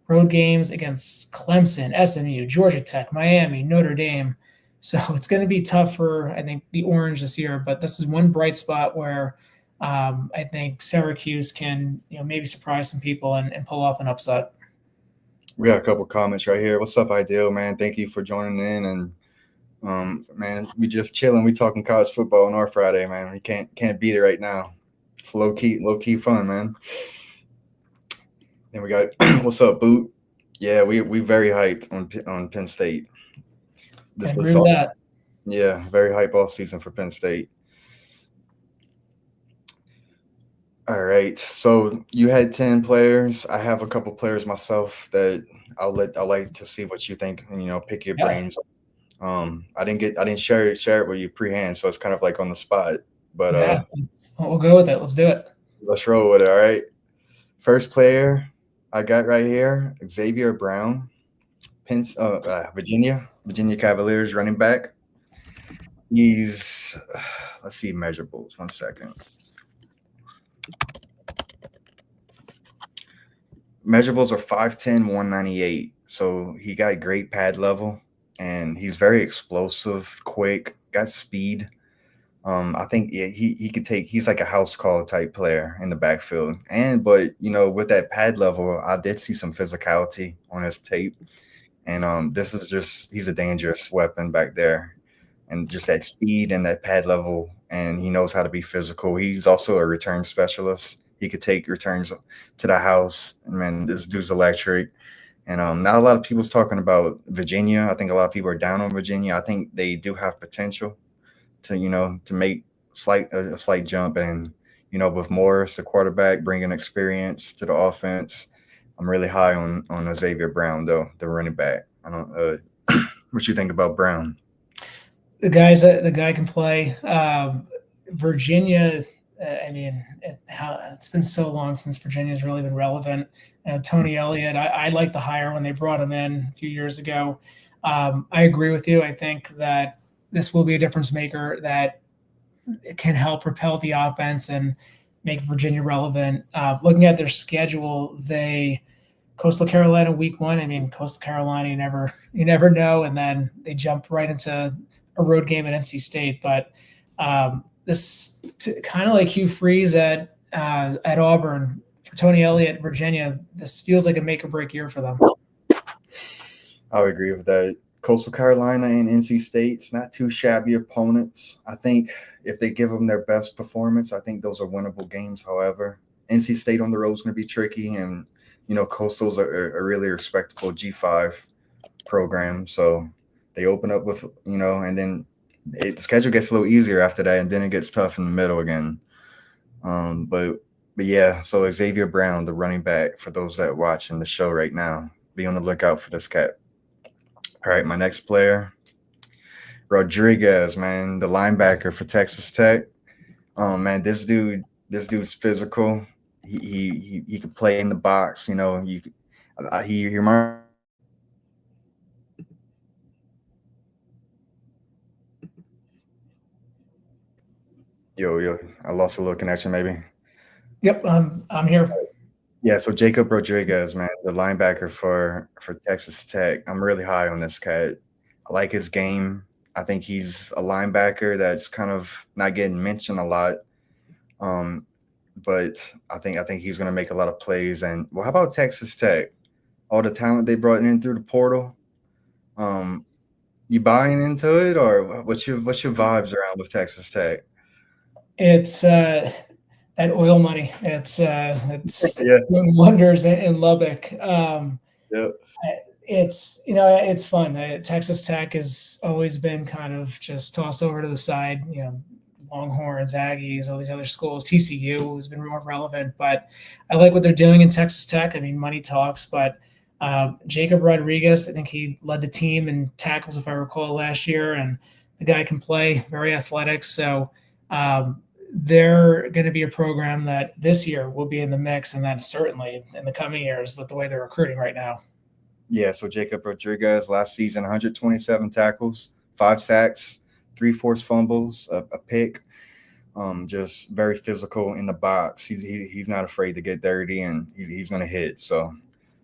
Road games against Clemson, SMU, Georgia Tech, Miami, Notre Dame. So it's going to be tough for, I think, the Orange this year. But this is one bright spot where I think Syracuse can, maybe surprise some people and pull off an upset. We got a couple comments right here. What's up, Ideal, man? Thank you for joining in. And man, we just chilling. We talking college football on our Friday, man. We can't beat it right now. It's low key fun, man. Then we got what's up, Boot? Yeah, we very hyped on Penn State. I agree with that. Yeah, very hype off season for Penn State. All right, so you had 10 players. I have a couple players myself that I like to see what you think. And, pick your brains. I didn't share it with you pre-hand, so it's kind of like on the spot. But yeah, we'll go with it. Let's do it. Let's roll with it. All right. First player I got right here, Xavier Brown, Virginia Cavaliers running back. He's let's see measurables. 1 second. Measurables are 5'10", 198. So he got great pad level, and he's very explosive, quick, got speed. I think he could take. He's like a house call type player in the backfield. But with that pad level, I did see some physicality on his tape, and this is just he's a dangerous weapon back there, and just that speed and that pad level, and he knows how to be physical. He's also a return specialist. He could take returns to the house. And man, this dude's electric. And not a lot of people's talking about Virginia. I think a lot of people are down on Virginia. I think they do have potential to make a slight jump. And with Morris, the quarterback, bringing experience to the offense, I'm really high on Xavier Brown, though, the running back. I don't what you think about Brown? The guy can play. Virginia. It's been so long since Virginia's really been relevant. Tony Elliott, I like the hire when they brought him in a few years ago. I agree with you. I think that this will be a difference maker that can help propel the offense and make Virginia relevant. Looking at their schedule, Coastal Carolina week 1. Coastal Carolina, you never know, and then they jump right into a road game at NC State. But this kind of like Hugh Freeze at Auburn, for Tony Elliott, Virginia, this feels like a make or break year for them. I would agree with that. Coastal Carolina and NC State's not too shabby opponents. I think if they give them their best performance, I think those are winnable games. However, NC State on the road is going to be tricky, and Coastal's a really respectable G5 program, so they open up with and then the schedule gets a little easier after that, and then it gets tough in the middle again. But yeah, so Xavier Brown, the running back, for those that watching the show right now, be on the lookout for this cat. All right, my next player, Rodriguez, man, the linebacker for Texas Tech. Man, this dude's physical. He can play in the box. He reminds. Yo, I lost a little connection, maybe. Yep, I'm here. Yeah, so Jacob Rodriguez, man, the linebacker for Texas Tech. I'm really high on this cat. I like his game. I think he's a linebacker that's kind of not getting mentioned a lot. But I think he's going to make a lot of plays. And well, how about Texas Tech? All the talent they brought in through the portal. You buying into it, or what's your vibes around with Texas Tech? It's that oil money. It's Yeah. doing wonders in Lubbock. Yep. It's fun. Texas Tech has always been kind of just tossed over to the side. Longhorns, Aggies, all these other schools. TCU has been more relevant, but I like what they're doing in Texas Tech. I mean, money talks, but Jacob Rodriguez, I think he led the team in tackles, if I recall, last year, and the guy can play, very athletic. So they're going to be a program that this year will be in the mix, and then certainly in the coming years with the way they're recruiting right now. Yeah, so Jacob Rodriguez last season, 127 tackles, 5 sacks, 3 forced fumbles, a pick. Just very physical in the box. He's not afraid to get dirty, and he's going to hit. So,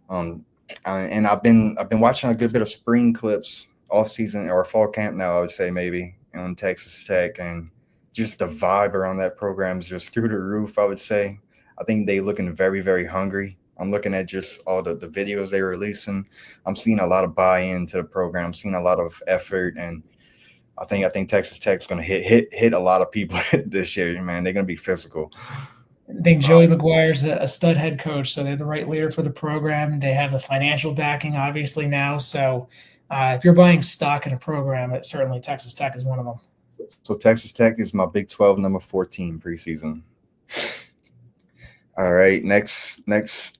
and I've been watching a good bit of spring clips off season or fall camp now, I would say, maybe on Texas Tech, and just the vibe around that program is just through the roof, I would say. I think they looking very, very hungry. I'm looking at just all the videos they're releasing. I'm seeing a lot of buy-in to the program. I'm seeing a lot of effort, and I think Texas Tech's going to hit a lot of people this year, man. They're going to be physical. I think Joey McGuire's a stud head coach, so they're the right leader for the program. They have the financial backing, obviously, now. So if you're buying stock in a program, certainly Texas Tech is one of them. So Texas Tech is my Big 12 number 14 preseason. All right, next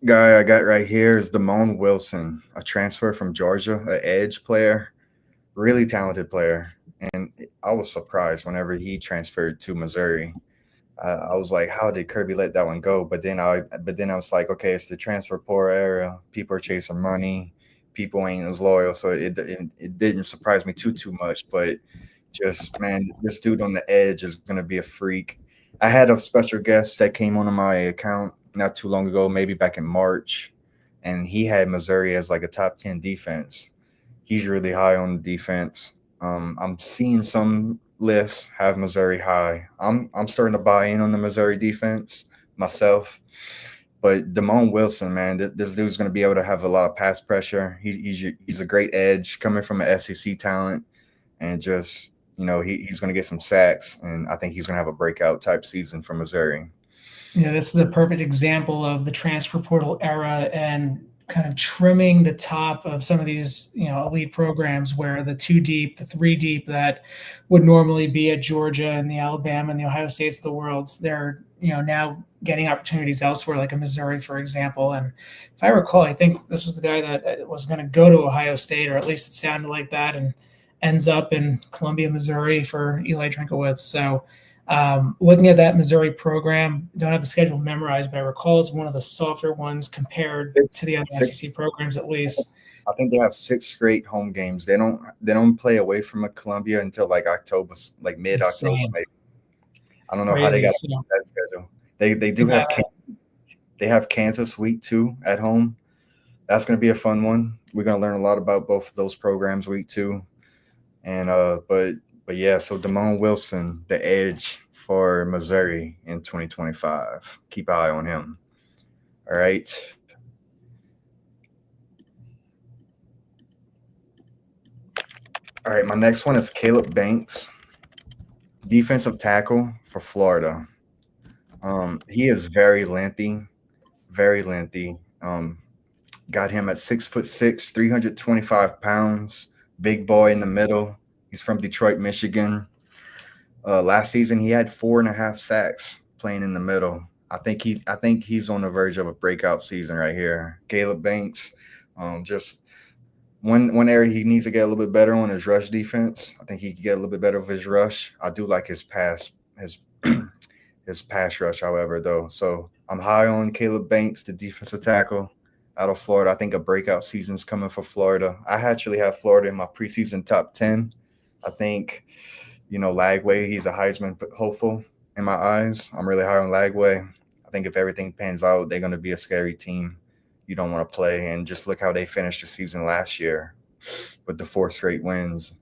guy I got right here is Damone Wilson, a transfer from Georgia, an edge player, really talented player. And I was surprised whenever he transferred to Missouri. I was like, how did Kirby let that one go? But then I was like, okay, it's the transfer portal era. People are chasing money. People ain't as loyal, so it didn't surprise me too much. But just, man, this dude on the edge is gonna be a freak. I had a special guest that came onto my account not too long ago, maybe back in March, and he had Missouri as like a top 10 defense. He's really high on the defense. I'm seeing some lists have Missouri high. I'm starting to buy in on the Missouri defense myself. But Damone Wilson, man, this dude's going to be able to have a lot of pass pressure. He's a great edge coming from an SEC talent, and just he's going to get some sacks, and I think he's going to have a breakout type season for Missouri. Yeah, this is a perfect example of the transfer portal era and kind of trimming the top of some of these, elite programs where the 2 deep, the 3 deep that would normally be at Georgia and the Alabama and the Ohio States of the world, they're, now getting opportunities elsewhere, like a Missouri, for example. And if I recall, I think this was the guy that was going to go to Ohio State, or at least it sounded like that, and ends up in Columbia, Missouri for Eli Drinkowitz. So looking at that Missouri program, don't have the schedule memorized, but I recall it's one of the softer ones compared to the other SEC programs, at least. I think they have 6 straight home games. They don't play away from a Columbia until like October, like mid-October, maybe. I don't know how they got that schedule. They do have they have Kansas week 2 at home. That's going to be a fun one. We're going to learn a lot about both of those programs week 2. And but But yeah, so Damon Wilson, the edge for Missouri in 2025. Keep an eye on him. All right. All right, my next one is Caleb Banks, defensive tackle for Florida. He is very lengthy, very lengthy. Got him at 6'6", 325 pounds, big boy in the middle. He's from Detroit, Michigan. Last season, he had 4.5 sacks playing in the middle. I think he's on the verge of a breakout season right here. Caleb Banks, just one area he needs to get a little bit better on is rush defense. I think he can get a little bit better with his rush. I do like his his pass rush, however, though. So I'm high on Caleb Banks, the defensive tackle out of Florida. I think a breakout season is coming for Florida. I actually have Florida in my preseason top 10. I think, Lagway, he's a Heisman hopeful in my eyes. I'm really high on Lagway. I think if everything pans out, they're going to be a scary team you don't want to play. And just look how they finished the season last year with the 4 straight wins.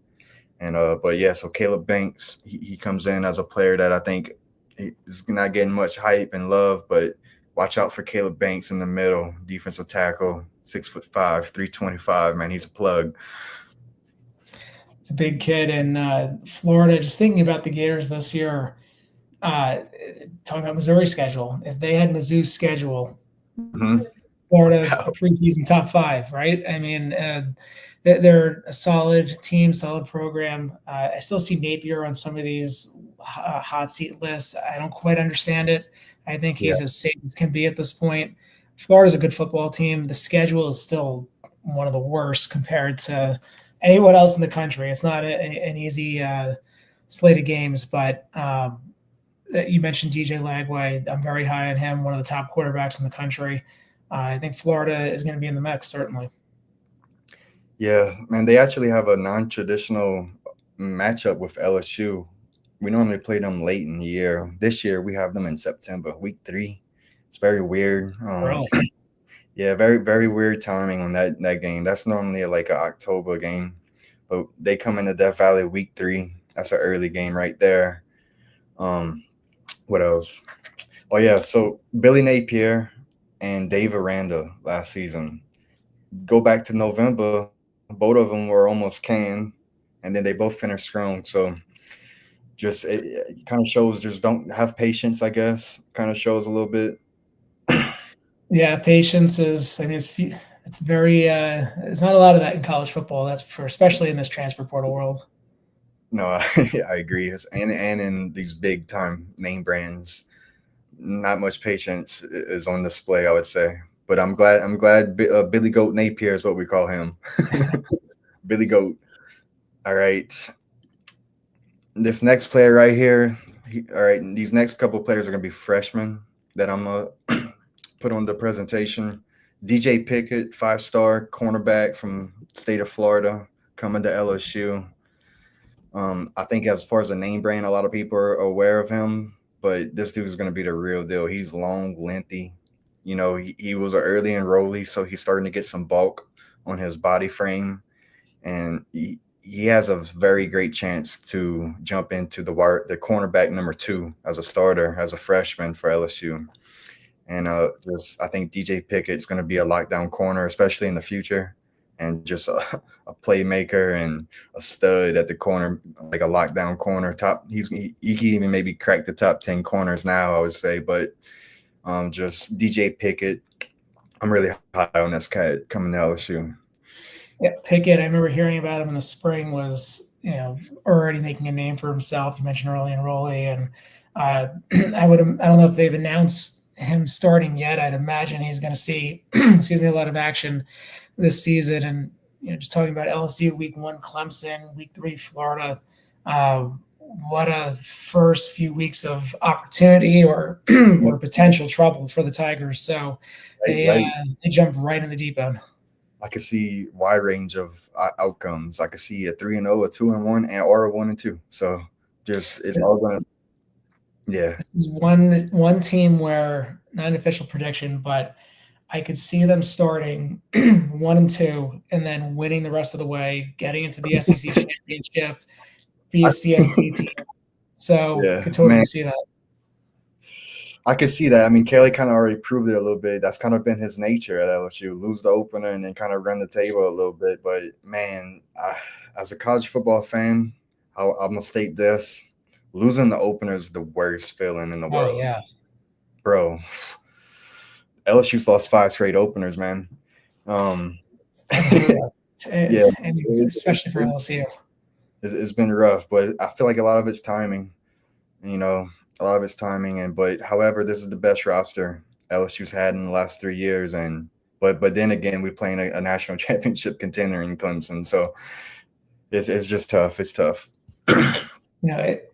And but yeah, so Caleb Banks, he comes in as a player that I think is not getting much hype and love, but watch out for Caleb Banks in the middle, defensive tackle, 6'5", 325. Man, he's a plug. It's a big kid in Florida. Just thinking about the Gators this year, talking about Missouri schedule. If they had Mizzou's schedule, Mm-hmm. Florida preseason top 5, right? I mean, they're a solid team, solid program. I still see Napier on some of these hot seat lists. I don't quite understand it. I think he's as safe as can be at this point. Florida's a good football team. The schedule is still one of the worst compared to anyone else in the country. It's not an easy slate of games, but you mentioned DJ Lagway. I'm very high on him, one of the top quarterbacks in the country. I think Florida is going to be in the mix, certainly. Yeah, man, they actually have a non-traditional matchup with LSU. We normally play them late in the year. This year, we have them in September, week 3. It's very weird. Really? Yeah, very, very weird timing on that game. That's normally like an October game, but they come into Death Valley week 3. That's an early game right there. What else? Oh yeah, so Billy Napier and Dave Aranda last season. Go back to November, both of them were almost canned, and then they both finished strong. So just it kind of shows just don't have patience, I guess. Kind of shows a little bit. Yeah, patience is. I mean, it's very. It's not a lot of that in college football. That's for especially in this transfer portal world. No, I agree. And in these big time name brands, not much patience is on display, I would say. But I'm glad Billy Goat Napier is what we call him. Billy Goat. All right. This next player right here. All right. These next couple of players are going to be freshmen that I'm going to put on the presentation. DJ Pickett, 5-star cornerback from the state of Florida, coming to LSU. I think as far as a name brand, a lot of people are aware of him, but this dude is going to be the real deal. He's long, lengthy. He was an early enrollee, so he's starting to get some bulk on his body frame, and he has a very great chance to jump into the cornerback number 2 as a starter, as a freshman for LSU. And I think DJ Pickett's going to be a lockdown corner, especially in the future, and just a playmaker and a stud at the corner, like a lockdown corner. He can even maybe crack the top 10 corners now, I would say. But just DJ Pickett, I'm really high on this cat coming to LSU. Yeah, Pickett. I remember hearing about him in the spring. Was already making a name for himself. You mentioned early enrollee, and I don't know if they've announced him starting yet. I'd imagine he's going to see, a lot of action this season. And just talking about LSU, week 1, Clemson, week 3, Florida. What a first few weeks of opportunity or potential trouble for the Tigers. So they jump right in the deep end. I could see wide range of outcomes. I could see a 3-0, a 2-1, or a 1-2. So it's all going to. Yeah. This is one team where, not an official prediction, but I could see them starting 1-2 and then winning the rest of the way, getting into the SEC championship, be a CFB team. So Yeah, could totally man, see that. I could see that. I mean, Kelly kind of already proved it a little bit. That's kind of been his nature at LSU: lose the opener and then kind of run the table a little bit. But man, as a college football fan, I'm gonna state this: losing the opener is the worst feeling in the Oh world, yeah. bro. LSU's lost 5 straight openers, man. That's unheard of. Yeah, And it's, especially for LSU. it's been rough, but I feel like a lot of it's timing. You know, a lot of it's timing, and but however, this is the best roster LSU's had in the last 3 years, and but then again, we're playing a national championship contender in Clemson, so it's just tough. It's tough.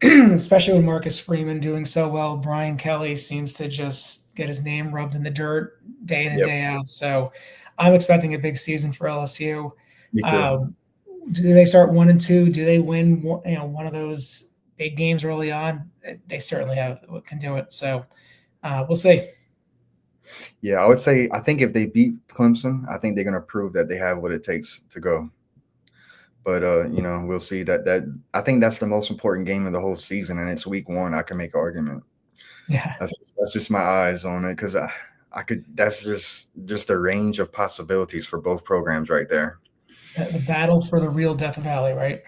Especially with Marcus Freeman doing so well, Brian Kelly seems to just get his name rubbed in the dirt day in and Yep, day out. So I'm expecting a big season for LSU. me too. Um, do they start 1-2? Do they win? One of those big games early on? They certainly can do it. So we'll see. Yeah, I would say I think if they beat Clemson, I think they're gonna prove that they have what it takes to go. But we'll see. That I think that's the most important game of the whole season, and it's week 1. I can make an argument. Yeah, That's just my eyes on it because I could. That's just a range of possibilities for both programs right there. the battle for the real Death Valley, right?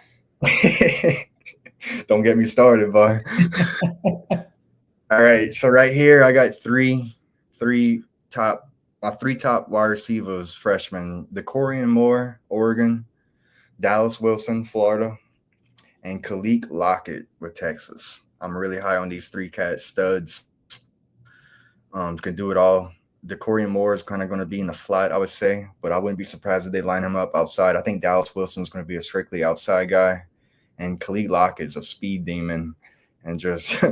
Don't get me started, boy. All right, so right here I got three top my 3 top wide receivers, freshmen: DeCorian Moore, Oregon; Dallas Wilson, Florida; and Khalil Lockett with Texas. I'm really high on these 3 cats, studs. Can do it all. DeCorian Moore is kind of going to be in the slot, I would say, but I wouldn't be surprised if they line him up outside. I think Dallas Wilson is going to be a strictly outside guy, and Khalil Lockett is a speed demon, and just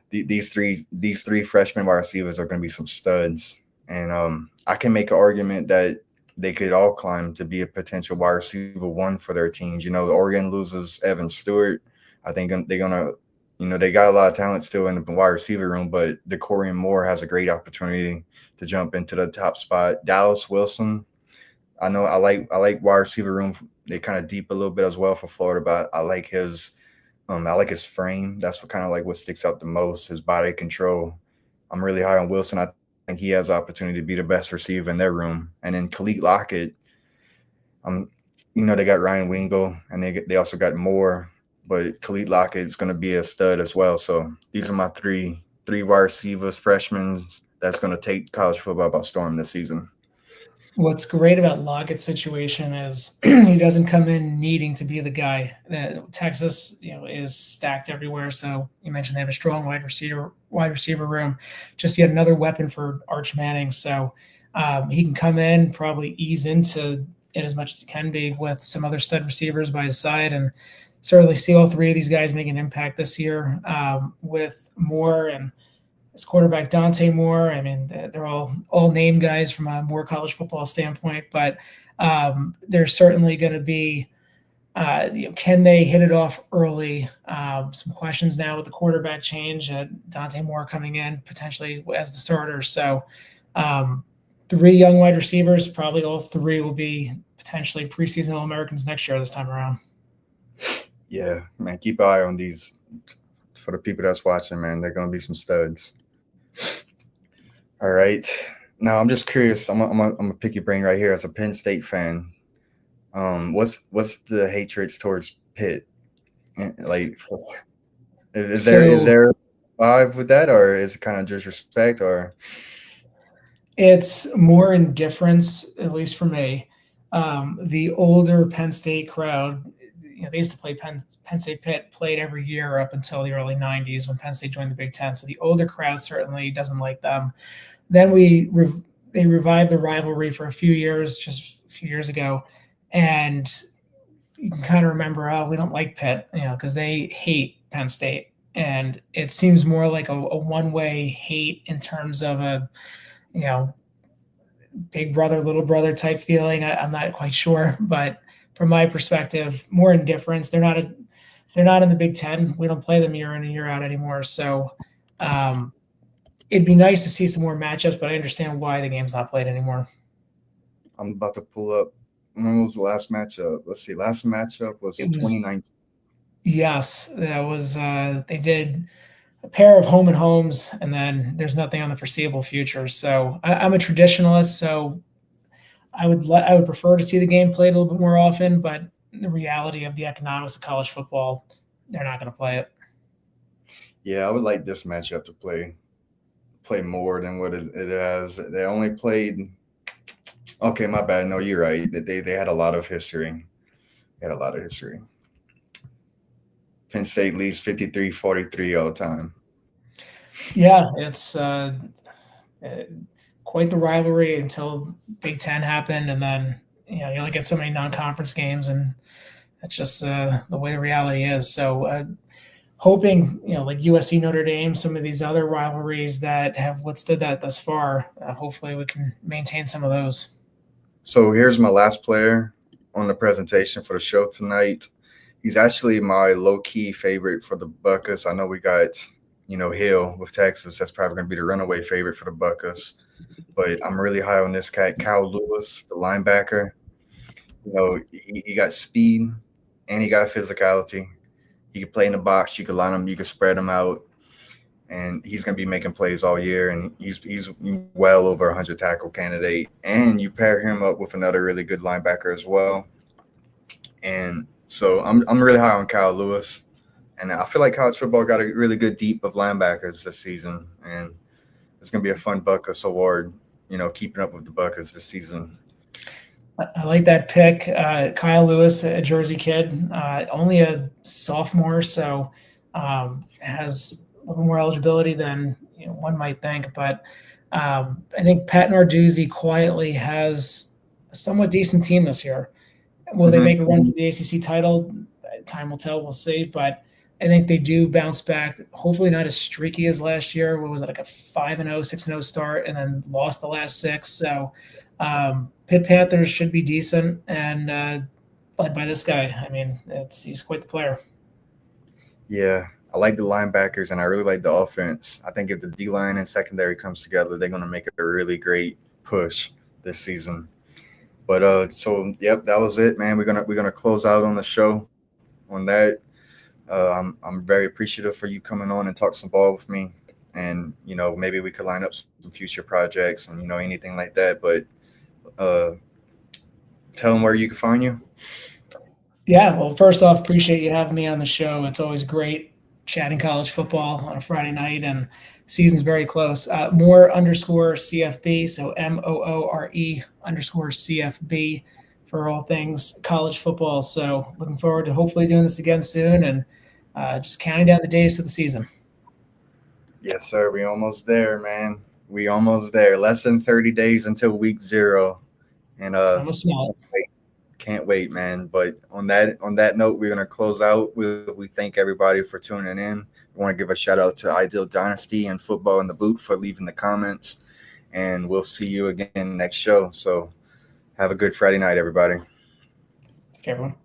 these three freshman wide receivers are going to be some studs. And I can make an argument that they could all climb to be a potential wide receiver 1 for their teams. The Oregon loses Evan Stewart. I think they're gonna, they got a lot of talent still in the wide receiver room, but DeCorian Moore has a great opportunity to jump into the top spot. Dallas Wilson, I know I like wide receiver room. They kind of deep a little bit as well for Florida, but I like his frame. That's what sticks out the most. His body control. I'm really high on Wilson. I think he has the opportunity to be the best receiver in their room. And then Khalil Lockett, they got Ryan Wingo and they also got Moore, but Khalil Lockett is going to be a stud as well. So these are my three wide receivers, freshmen that's going to take college football by storm this season. What's great about Lockett's situation is he doesn't come in needing to be the guy. Texas, is stacked everywhere. So you mentioned they have a strong wide receiver room. Just yet another weapon for Arch Manning. So he can come in, probably ease into it as much as he can be with some other stud receivers by his side, and certainly see all 3 of these guys make an impact this year with Moore and his quarterback Dante Moore. I mean, they're all name guys from a more college football standpoint, but there's certainly going to be, can they hit it off early? Some questions now with the quarterback change. Dante Moore coming in potentially as the starter. So 3 young wide receivers, probably all 3 will be potentially preseason All-Americans next year this time around. Yeah, man, keep an eye on these. For the people that's watching, man, they're going to be some studs. All right. Now, I'm just curious. I'm gonna pick your brain right here as a Penn State fan. What's the hatred towards Pitt? Like, is there a vibe with that, or is it kind of just respect, or? It's more indifference, at least for me. The older Penn State crowd, they used to play Penn State Pitt, played every year up until the early 90s when Penn State joined the Big Ten. So the older crowd certainly doesn't like them. Then they revived the rivalry for a few years, just a few years ago. And you can kind of remember, we don't like Pitt, because they hate Penn State. And it seems more like a one-way hate in terms of a, big brother, little brother type feeling. I'm not quite sure, but from my perspective, more indifference. They're not in the Big Ten. We don't play them year in and year out anymore. So it'd be nice to see some more matchups, but I understand why the game's not played anymore. I'm about to pull up. When was the last matchup? Let's see. Last matchup was 2019. Yes, that was they did a pair of home and homes, and then there's nothing on the foreseeable future. So I'm a traditionalist, so I would prefer to see the game played a little bit more often, but the reality of the economics of college football, they're not going to play it. Yeah, I would like this matchup to play more than what it has. They only played. Okay, my bad. No, you're right. They had a lot of history. They had a lot of history. Penn State leads 53-43 all the time. Yeah, it's uh, quite the rivalry until Big Ten happened, and then you only get so many non-conference games, and that's just the way the reality is. So hoping like USC Notre Dame, some of these other rivalries that have withstood that thus far, hopefully we can maintain some of those. So here's my last player on the presentation for the show tonight. He's actually my low-key favorite for the Buccas. I know we got, Hill with Texas. That's probably going to be the runaway favorite for the Buccas. But I'm really high on this cat, Kyle Lewis, the linebacker. He got speed and he got physicality. He can play in the box. You can line him. You can spread him out. And he's going to be making plays all year. And he's well over 100 tackle candidate. And you pair him up with another really good linebacker as well. And so I'm really high on Kyle Lewis. And I feel like college football got a really good deep of linebackers this season. And it's going to be a fun Buccas award, keeping up with the Buccas this season. I like that pick. Kyle Lewis, a Jersey kid, only a sophomore, so has a little more eligibility than one might think. But I think Pat Narduzzi quietly has a somewhat decent team this year. Will they make a run to the ACC title? Time will tell. We'll see. But I think they do bounce back. Hopefully not as streaky as last year. What was it, like a 5-0, 6-0 start, and then lost the last 6. So Pitt Panthers should be decent, and led by this guy. I mean, he's quite the player. Yeah, I like the linebackers, and I really like the offense. I think if the D-line and secondary comes together, they're going to make a really great push this season. But so yep, that was it, man. We're gonna close out on the show on that. I'm very appreciative for you coming on and talk some ball with me, and maybe we could line up some future projects and anything like that. But tell them where you can find you. Yeah, well, first off, appreciate you having me on the show. It's always great chatting college football on a Friday night, and season's very close. Moore _CFB, so MOORE_CFB for all things college football. So looking forward to hopefully doing this again soon, and just counting down the days to the season. Yes, sir. We almost there, man. We almost there. Less than 30 days until week 0. And Almost small. Can't wait, man. But on that note, we're gonna close out. We thank everybody for tuning in. We want to give a shout out to Ideal Dynasty and Football in the Boot for leaving the comments. And we'll see you again next show. So have a good Friday night, everybody. Take care, everyone.